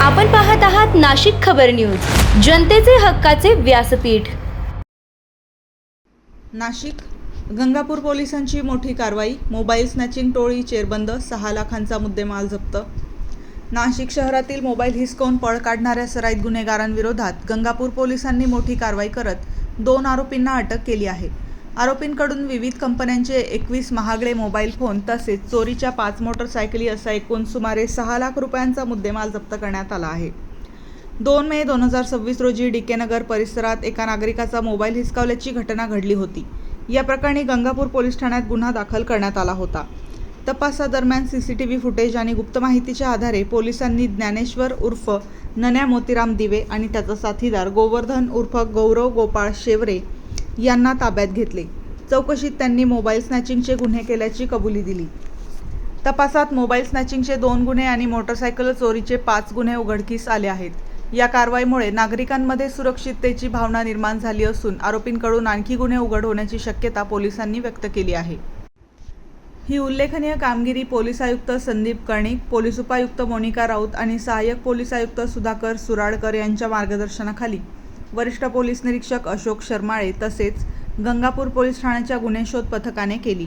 आपण पाहत आहात नाशिक खबर न्यूज, जनतेचे हक्काचे व्यासपीठ। नाशिक गंगापूर पोलिसांची मोठी कारवाई, मोबाईल स्नॅचिंग टोळी चेरबंद, 6 लाखांचा मुद्देमाल जप्त। नाशिक शहरातील मोबाईल हिसकावून पळ काढणाऱ्या सराईत गुन्हेगारांविरोधात गंगापूर पोलिसांनी मोठी कारवाई करत 2 आरोपींना अटक केली आहे। आरोपींकडून विविध कंपन्यांचे 21 महागडे मोबाईल फोन तसेच चोरीच्या 5 मोटरसायकली असा एकूण सुमारे 6 लाख रुपयांचा मुद्देमाल जप्त करण्यात आला आहे। 2 मे 2026 रोजी डीके नगर परिसरात एका नागरिकाचा मोबाईल हिसकावल्याची घटना घडली होती। या प्रकरणी गंगापूर पोलीस ठाण्यात गुन्हा दाखल करण्यात आला होता। तपासादरम्यान सीसीटीव्ही फुटेज आणि गुप्त माहितीच्या आधारे पोलिसांनी ज्ञानेश्वर उर्फ नन्या मोतीराम दिवे आणि त्याचा साथीदार गोवर्धन उर्फ गौरव गोपाळ शेवरे यांना ताब्यात घेतले। चौकशीत त्यांनी मोबाईल स्नॅचिंगचे गुन्हे केल्याची कबुली दिली। तपासात मोबाईल स्नॅचिंगचे 2 गुन्हे आणि मोटरसायकल चोरीचे 5 गुन्हे उघडकीस आले आहेत। या कारवाईमुळे नागरिकांमध्ये सुरक्षिततेची भावना निर्माण झाली असून आरोपींकडून आणखी गुन्हे उघड होण्याची शक्यता पोलिसांनी व्यक्त केली आहे। ही उल्लेखनीय कामगिरी पोलीस आयुक्त संदीप कर्णिक, पोलीस उपायुक्त मोनिका राऊत आणि सहाय्यक पोलीस आयुक्त सुधाकर सुराडकर यांच्या मार्गदर्शनाखाली वरिष्ठ पोलीस निरीक्षक अशोक शर्माळे तसेच गंगापूर पोलीस ठाण्याच्या गुन्हे शोध पथकाने केली।